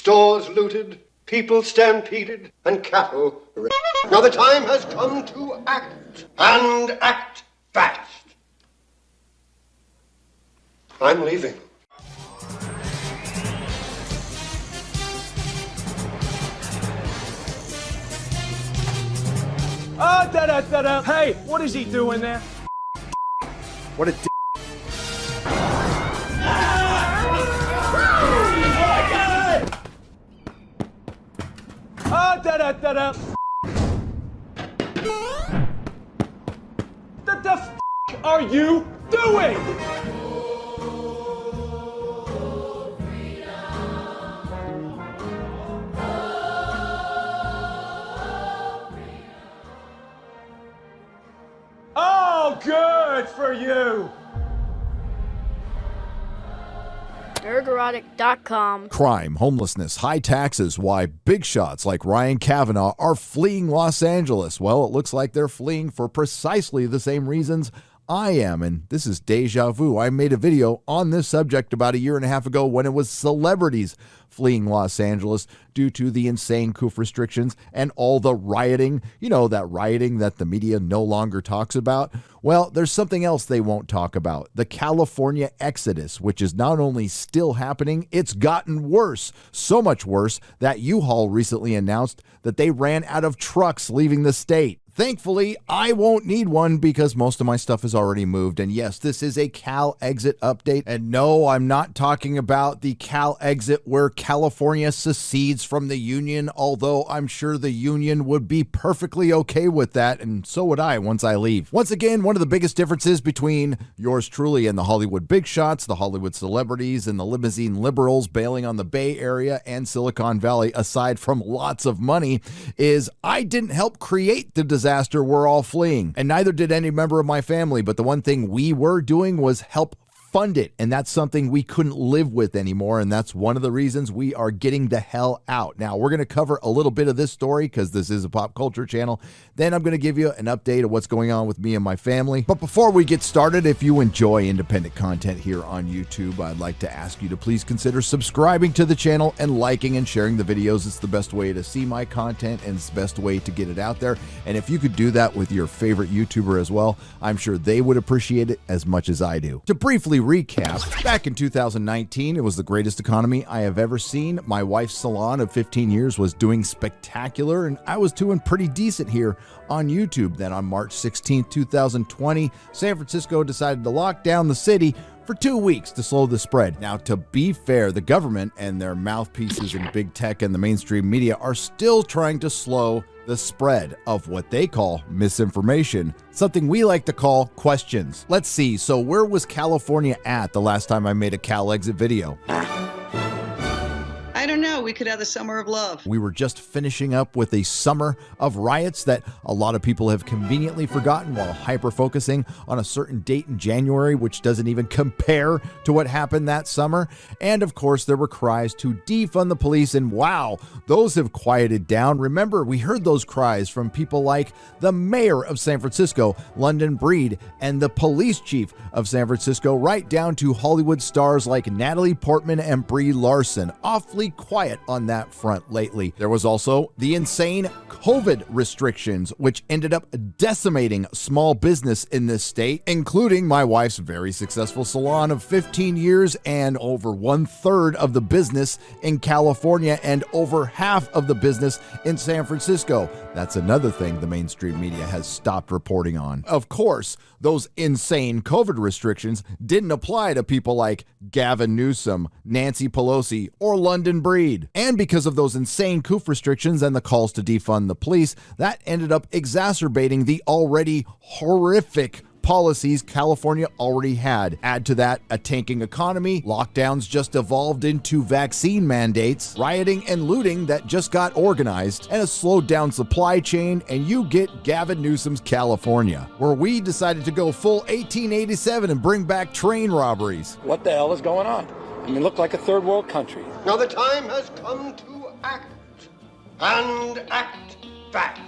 stores looted, people stampeded, and cattle raped. Now the time has come to act, and act fast. I'm leaving. Hey, what is he doing there? What a What the f are you doing? Oh, good for you. Nerdrotic.com. Crime, homelessness, high taxes, why big shots like Ryan Kavanaugh are fleeing Los Angeles. Well, it looks like they're fleeing for precisely the same reasons I am, and this is deja vu. I made a video on this subject about a year and a half ago when it was celebrities fleeing Los Angeles due to the insane coup restrictions and all the rioting. You know, that rioting that the media no longer talks about. Well, there's something else they won't talk about. The California exodus, which is not only still happening, it's gotten worse. So much worse that U-Haul recently announced that they ran out of trucks leaving the state. Thankfully, I won't need one because most of my stuff is already moved. And yes, this is a Cal exit update. And no, I'm not talking about the Cal exit where California secedes from the union, although I'm sure the union would be perfectly okay with that, and so would I once I leave. Once again, one of the biggest differences between yours truly and the Hollywood big shots, the Hollywood celebrities, and the limousine liberals bailing on the Bay Area and Silicon Valley, aside from lots of money, is I didn't help create the disaster we're all fleeing, and neither did any member of my family. But the one thing we were doing was help fund it, and that's something we couldn't live with anymore, and that's one of the reasons we are getting the hell out. Now, we're going to cover a little bit of this story because this is a pop culture channel. Then I'm going to give you an update of what's going on with me and my family. But before we get started, if you enjoy independent content here on YouTube, I'd like to ask you to please consider subscribing to the channel and liking and sharing the videos. It's the best way to see my content, and it's the best way to get it out there. And if you could do that with your favorite YouTuber as well, I'm sure they would appreciate it as much as I do. To briefly recap, back in 2019, it was the greatest economy I have ever seen. My wife's salon of 15 years was doing spectacular, and I was doing pretty decent here on YouTube. Then on March 16, 2020, San Francisco decided to lock down the city for 2 weeks to slow the spread. Now, to be fair, the government and their mouthpieces in big tech and the mainstream media are still trying to slow the spread of what they call misinformation, something we like to call questions. Let's see, so where was California at the last time I made a Cal exit video? I don't know. We could have the summer of love. We were just finishing up with a summer of riots that a lot of people have conveniently forgotten while hyper-focusing on a certain date in January, which doesn't even compare to what happened that summer. And of course, there were cries to defund the police, and wow, those have quieted down. Remember, we heard those cries from people like the mayor of San Francisco, London Breed, and the police chief of San Francisco, right down to Hollywood stars like Natalie Portman and Brie Larson. Awfully quiet on that front lately. There was also the insane COVID restrictions, which ended up decimating small business in this state, including my wife's very successful salon of 15 years and over 1/3 of the business in California and over half of the business in San Francisco. That's another thing the mainstream media has stopped reporting on. Of course, those insane COVID restrictions didn't apply to people like Gavin Newsom, Nancy Pelosi, or London Breed. And because of those insane coup restrictions and the calls to defund the police, that ended up exacerbating the already horrific policies California already had. Add to that a tanking economy, lockdowns just evolved into vaccine mandates, rioting and looting that just got organized, and a slowed down supply chain, and you get Gavin Newsom's California, where we decided to go full 1887 and bring back train robberies. What the hell is going on? I mean, look like a third world country. Now the time has come to act, and act fast.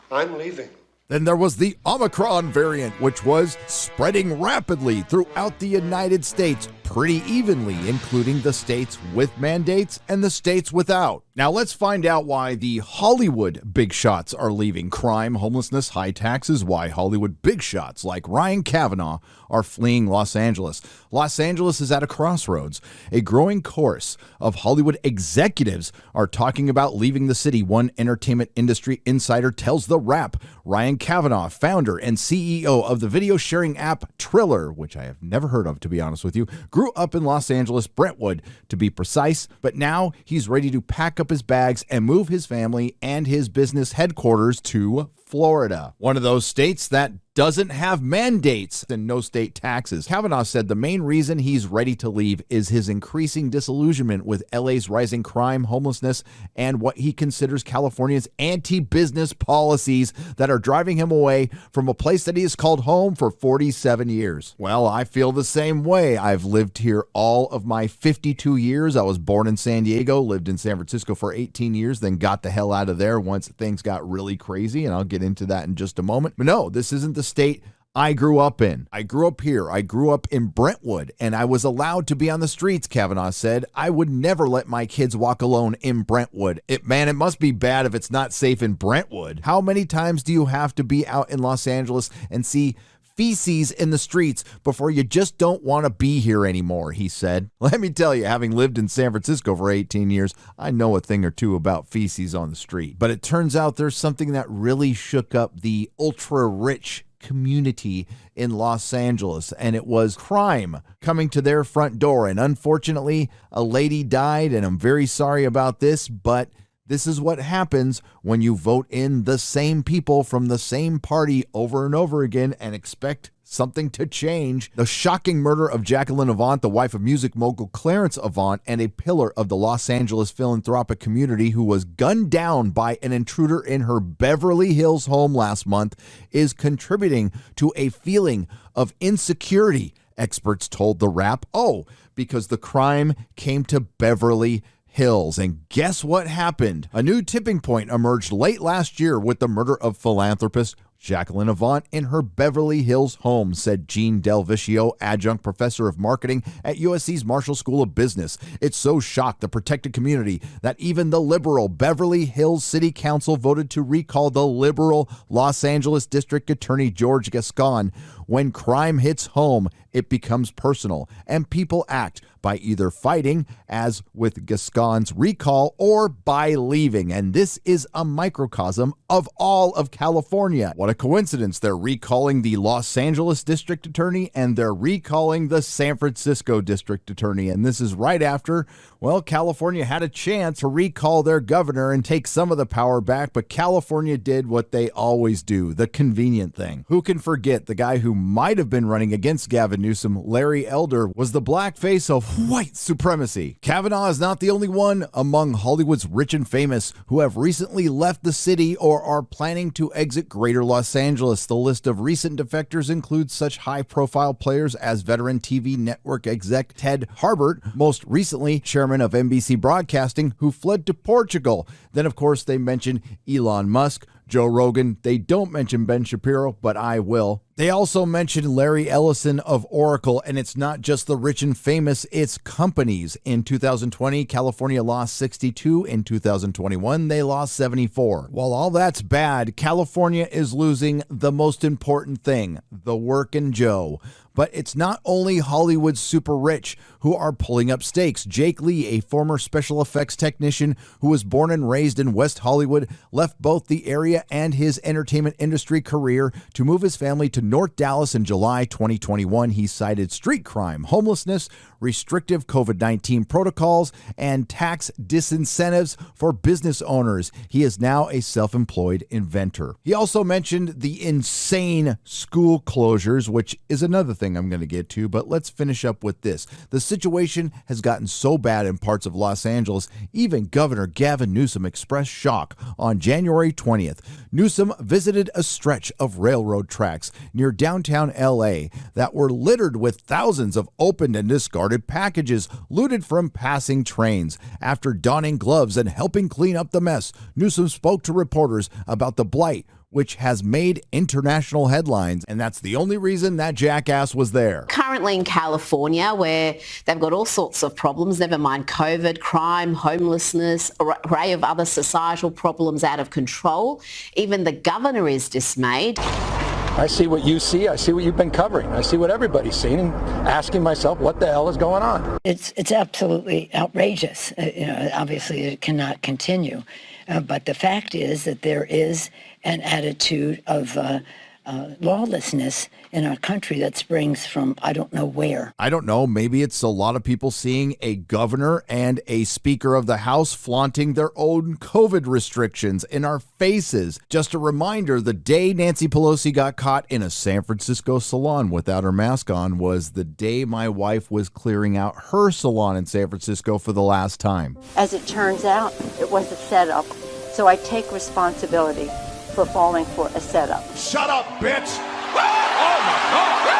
I'm leaving. Then there was the Omicron variant, which was spreading rapidly throughout the United States, pretty evenly, including the states with mandates and the states without. Now let's find out why the Hollywood big shots are leaving. Crime, homelessness, high taxes, why Hollywood big shots like Ryan Kavanaugh are fleeing Los Angeles. Los Angeles is at a crossroads. A growing chorus of Hollywood executives are talking about leaving the city. One entertainment industry insider tells The Wrap. Ryan Kavanaugh, founder and CEO of the video sharing app Triller, which I have never heard of, to be honest with you, grew up in Los Angeles, Brentwood, to be precise, but now he's ready to pack up his bags and move his family and his business headquarters to Florida, one of those states that doesn't have mandates and no state taxes. Kavanaugh said the main reason he's ready to leave is his increasing disillusionment with LA's rising crime, homelessness, and what he considers California's anti-business policies that are driving him away from a place that he has called home for 47 years. Well, I feel the same way. I've lived here all of my 52 years. I was born in San Diego, lived in San Francisco for 18 years, then got the hell out of there once things got really crazy, and I'll get into that in just a moment. But no, this isn't the state I grew up in. I grew up here. I grew up in Brentwood, and I was allowed to be on the streets, Kavanaugh said. I would never let my kids walk alone in Brentwood. It must be bad if it's not safe in Brentwood. How many times do you have to be out in Los Angeles and see feces in the streets before you just don't want to be here anymore, he said. Let me tell you, having lived in San Francisco for 18 years, I know a thing or two about feces on the street. But it turns out there's something that really shook up the ultra-rich community in Los Angeles, and it was crime coming to their front door. And unfortunately, a lady died, and I'm very sorry about this, but this is what happens when you vote in the same people from the same party over and over again and expect something to change. The shocking murder of Jacqueline Avant, the wife of music mogul Clarence Avant, and a pillar of the Los Angeles philanthropic community who was gunned down by an intruder in her Beverly Hills home last month, is contributing to a feeling of insecurity, experts told The Wrap. Oh, because the crime came to Beverly Hills. And guess what happened? A new tipping point emerged late last year with the murder of philanthropist Jacqueline Avant in her Beverly Hills home, said Gene Del Vecchio, adjunct professor of marketing at USC's Marshall School of Business. It so shocked the protected community that even the liberal Beverly Hills City Council voted to recall the liberal Los Angeles District Attorney George Gascon. When crime hits home, it becomes personal, and people act by either fighting, as with Gascon's recall, or by leaving. And this is a microcosm of all of California. What a coincidence. They're recalling the Los Angeles District Attorney, and they're recalling the San Francisco District Attorney. And this is right after, well, California had a chance to recall their governor and take some of the power back, but California did what they always do, the convenient thing. Who can forget the guy who might have been running against Gavin Newsom, Larry Elder, was the black face of white supremacy. Kavanaugh is not the only one among Hollywood's rich and famous who have recently left the city or are planning to exit Greater Los Angeles. The list of recent defectors includes such high-profile players as veteran TV network exec Ted Harbert, most recently chairman of NBC Broadcasting, who fled to Portugal. Then, of course, they mention Elon Musk, Joe Rogan. They don't mention Ben Shapiro, but I will. They also mentioned Larry Ellison of Oracle, and it's not just the rich and famous, it's companies. In 2020, California lost 62. In 2021, they lost 74. While all that's bad, California is losing the most important thing, the workin' Joe. But it's not only Hollywood's super rich who are pulling up stakes. Jake Lee, a former special effects technician who was born and raised in West Hollywood, left both the area and his entertainment industry career to move his family to North Dallas in July 2021. He cited street crime, homelessness, restrictive COVID-19 protocols, and tax disincentives for business owners. He is now a self-employed inventor. He also mentioned the insane school closures, which is another thing I'm going to get to, but let's finish up with this. The situation has gotten so bad in parts of Los Angeles, even Governor Gavin Newsom expressed shock on January 20th. Newsom visited a stretch of railroad tracks near downtown LA that were littered with thousands of opened and discarded packages looted from passing trains. After donning gloves and helping clean up the mess, Newsom spoke to reporters about the blight which has made international headlines, and that's the only reason that jackass was there. Currently in California, where they've got all sorts of problems, never mind COVID, crime, homelessness, an array of other societal problems out of control. Even the governor is dismayed. I see what you see. I see what you've been covering. I see what everybody's seen, and asking myself, what the hell is going on? It's absolutely outrageous. Obviously, it cannot continue. But the fact is that there is an attitude of lawlessness in our country that springs from I don't know where. I don't know. Maybe it's a lot of people seeing a governor and a Speaker of the House flaunting their own COVID restrictions in our faces. Just a reminder, the day Nancy Pelosi got caught in a San Francisco salon without her mask on was the day my wife was clearing out her salon in San Francisco for the last time. As it turns out, it was a setup, so I take responsibility for falling for a setup. Shut up, bitch! Oh my God!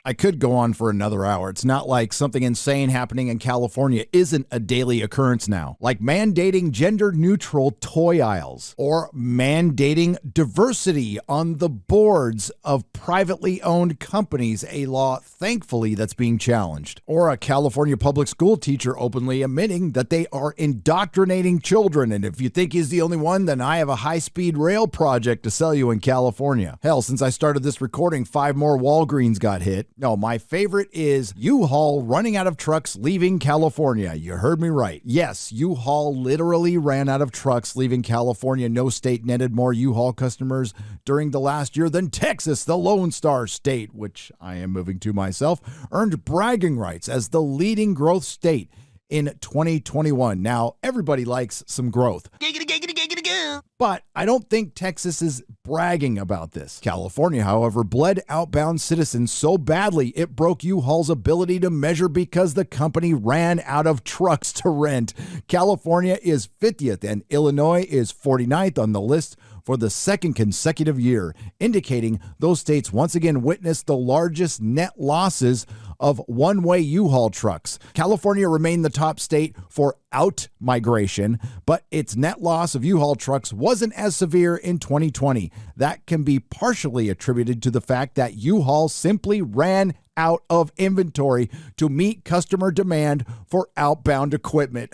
I could go on for another hour. It's not like something insane happening in California isn't a daily occurrence now, like mandating gender-neutral toy aisles or mandating diversity on the boards of privately owned companies, a law, thankfully, that's being challenged, or a California public school teacher openly admitting that they are indoctrinating children. And if you think he's the only one, then I have a high-speed rail project to sell you in California. Hell, since I started this recording, 5 more Walgreens got hit. No, my favorite is U-Haul running out of trucks leaving California. You heard me right. Yes, U-Haul literally ran out of trucks leaving California. No state netted more U-Haul customers during the last year than Texas, the Lone Star State, which I am moving to myself, earned bragging rights as the leading growth state in 2021. Now, everybody likes some growth. But I don't think Texas is bragging about this. California, however, bled outbound citizens so badly it broke U-Haul's ability to measure because the company ran out of trucks to rent. California is 50th and Illinois is 49th on the list for the second consecutive year, indicating those states once again witnessed the largest net losses of one-way U-Haul trucks. California remained the top state for out-migration, but its net loss of U-Haul trucks wasn't as severe in 2020. That can be partially attributed to the fact that U-Haul simply ran out of inventory to meet customer demand for outbound equipment.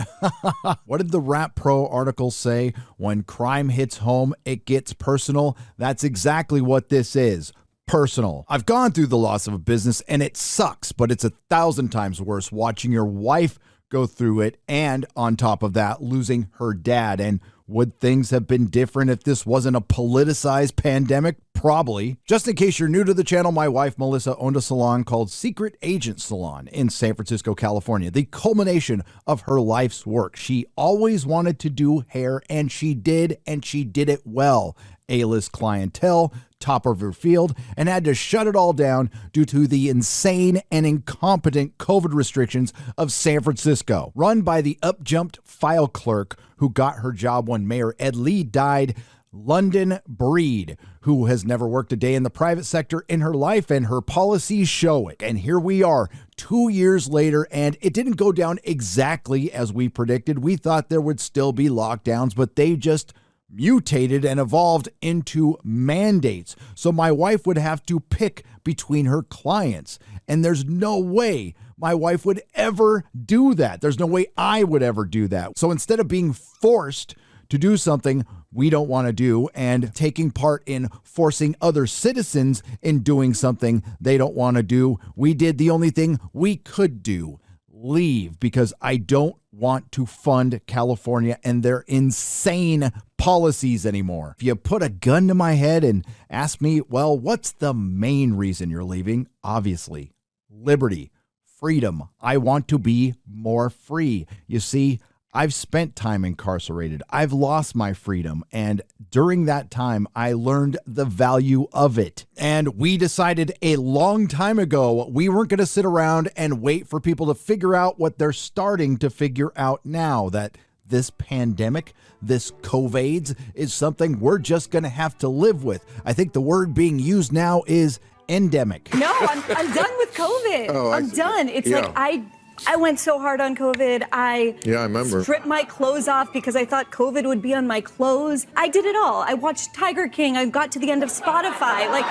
What did the Rap Pro article say? When crime hits home, it gets personal. That's exactly what this is. Personal. I've gone through the loss of a business and it sucks, but it's 1,000 times worse watching your wife go through it and on top of that, losing her dad. And would things have been different if this wasn't a politicized pandemic? Probably. Just in case you're new to the channel, my wife, Melissa, owned a salon called Secret Agent Salon in San Francisco, California, the culmination of her life's work. She always wanted to do hair, and she did it well. A-list clientele, top of her field, and had to shut it all down due to the insane and incompetent COVID restrictions of San Francisco. Run by the up-jumped file clerk who got her job when Mayor Ed Lee died, London Breed, who has never worked a day in the private sector in her life, and her policies show it. And here we are 2 years later, and it didn't go down exactly as we predicted. We thought there would still be lockdowns, but they just mutated and evolved into mandates. So my wife would have to pick between her clients. And there's no way my wife would ever do that. There's no way I would ever do that. So instead of being forced to do something we don't want to do and taking part in forcing other citizens in doing something they don't want to do, we did the only thing we could do. Leave, because I don't want to fund California and their insane policies anymore. If you put a gun to my head and ask me, well, what's the main reason you're leaving? Obviously, liberty, freedom. I want to be more free. You see, I've spent time incarcerated. I've lost my freedom. And during that time, I learned the value of it. And we decided a long time ago, we weren't going to sit around and wait for people to figure out what they're starting to figure out now, that this pandemic, this COVID is something we're just going to have to live with. I think the word being used now is endemic. No, I'm done with COVID. I'm done. It's like I went so hard on COVID. I remember. Stripped my clothes off because I thought COVID would be on my clothes. I did it all. I watched Tiger King. I got to the end of Spotify. Like,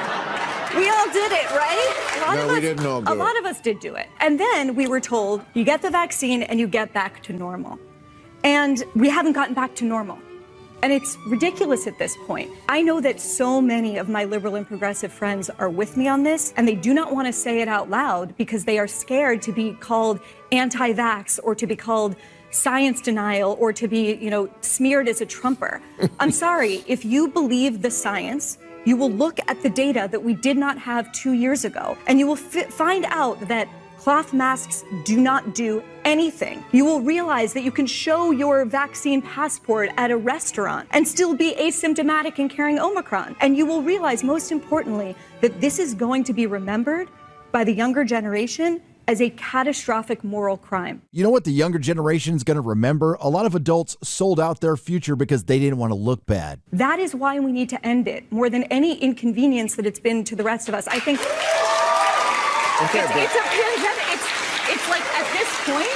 we all did it, right? We didn't all do it. A lot of us did do it. And then we were told, you get the vaccine and you get back to normal. And we haven't gotten back to normal. And it's ridiculous at this point. I know that so many of my liberal and progressive friends are with me on this, and they do not want to say it out loud because they are scared to be called anti-vax or to be called science denial or to be, smeared as a Trumper. I'm sorry, if you believe the science, you will look at the data that we did not have 2 years ago, and you will find out that cloth masks do not do anything. You will realize that you can show your vaccine passport at a restaurant and still be asymptomatic and carrying Omicron. And you will realize, most importantly, that this is going to be remembered by the younger generation as a catastrophic moral crime. You know what the younger generation is going to remember? A lot of adults sold out their future because they didn't want to look bad. That is why we need to end it, more than any inconvenience that it's been to the rest of us. I think it's a pandemic. It's like, at this point,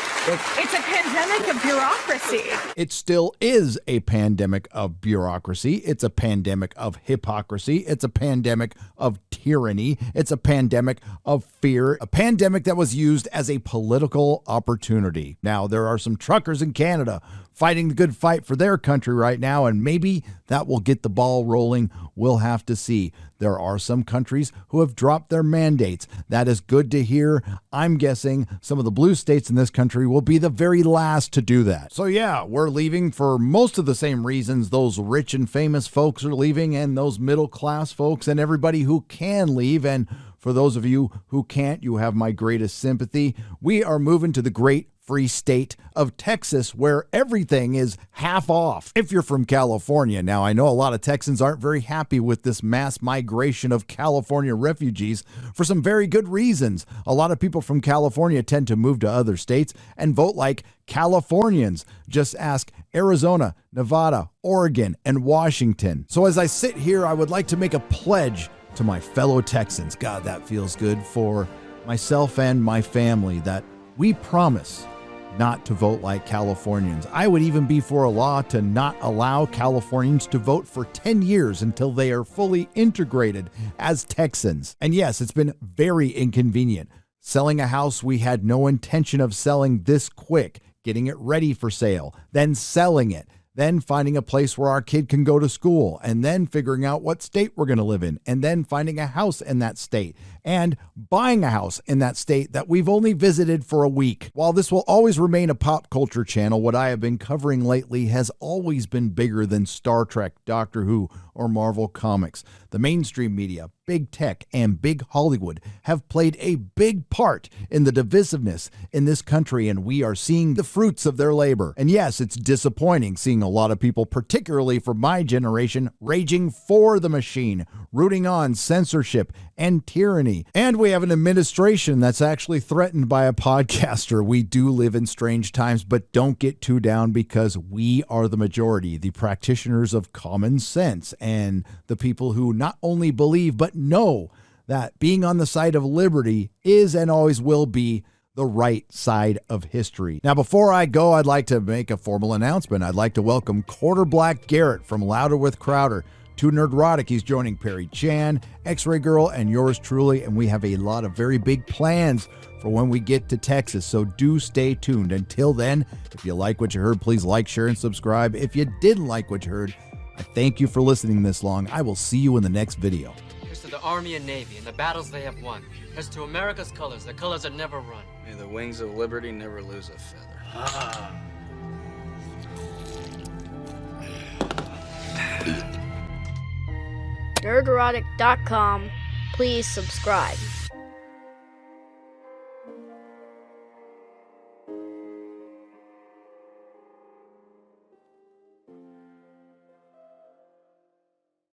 it's a pandemic of bureaucracy. It still is a pandemic of bureaucracy. It's a pandemic of hypocrisy. It's a pandemic of tyranny. It's a pandemic of fear. A pandemic that was used as a political opportunity. Now, there are some truckers in Canada fighting the good fight for their country right now, and maybe that will get the ball rolling. We'll have to see. There are some countries who have dropped their mandates. That is good to hear. I'm guessing some of the blue states in this country will be the very last to do that. So yeah, we're leaving for most of the same reasons those rich and famous folks are leaving, and those middle class folks, and everybody who can leave. And for those of you who can't, you have my greatest sympathy. We are moving to the great free state of Texas, where everything is half off. If you're from California, now I know a lot of Texans aren't very happy with this mass migration of California refugees for some very good reasons. A lot of people from California tend to move to other states and vote like Californians. Just ask Arizona, Nevada, Oregon, and Washington. So as I sit here, I would like to make a pledge to my fellow Texans. God, that feels good, for myself and my family, that we promise not to vote like Californians. I would even be for a law to not allow Californians to vote for 10 years until they are fully integrated as Texans. And yes, it's been very inconvenient. Selling a house we had no intention of selling this quick, getting it ready for sale, then selling it, then finding a place where our kid can go to school, and then figuring out what state we're going to live in, and then finding a house in that state, and buying a house in that state that we've only visited for a week. While this will always remain a pop culture channel, what I have been covering lately has always been bigger than Star Trek, Doctor Who, or Marvel Comics. The mainstream media, big tech, and big Hollywood have played a big part in the divisiveness in this country, and we are seeing the fruits of their labor. And yes, it's disappointing seeing a lot of people, particularly from my generation, raging for the machine, rooting on censorship and tyranny. And we have an administration that's actually threatened by a podcaster. We do live in strange times, but don't get too down, because we are the majority, the practitioners of common sense, and the people who not only believe but know that being on the side of liberty is and always will be the right side of history. Now, before I go, I'd like to make a formal announcement. I'd like to welcome Quarter Black Garrett from Louder with Crowder to Nerdrotic. He's joining Perry Chan, X-Ray Girl, and yours truly, and we have a lot of very big plans for when we get to Texas, so do stay tuned. Until then, if you like what you heard, please like, share, and subscribe. If you didn't like what you heard, I thank you for listening this long. I will see you in the next video. Here's to the Army and Navy and the battles they have won. Here's to America's colors, the colors that never run. May the wings of liberty never lose a feather. Nerdrotic.com. Please subscribe.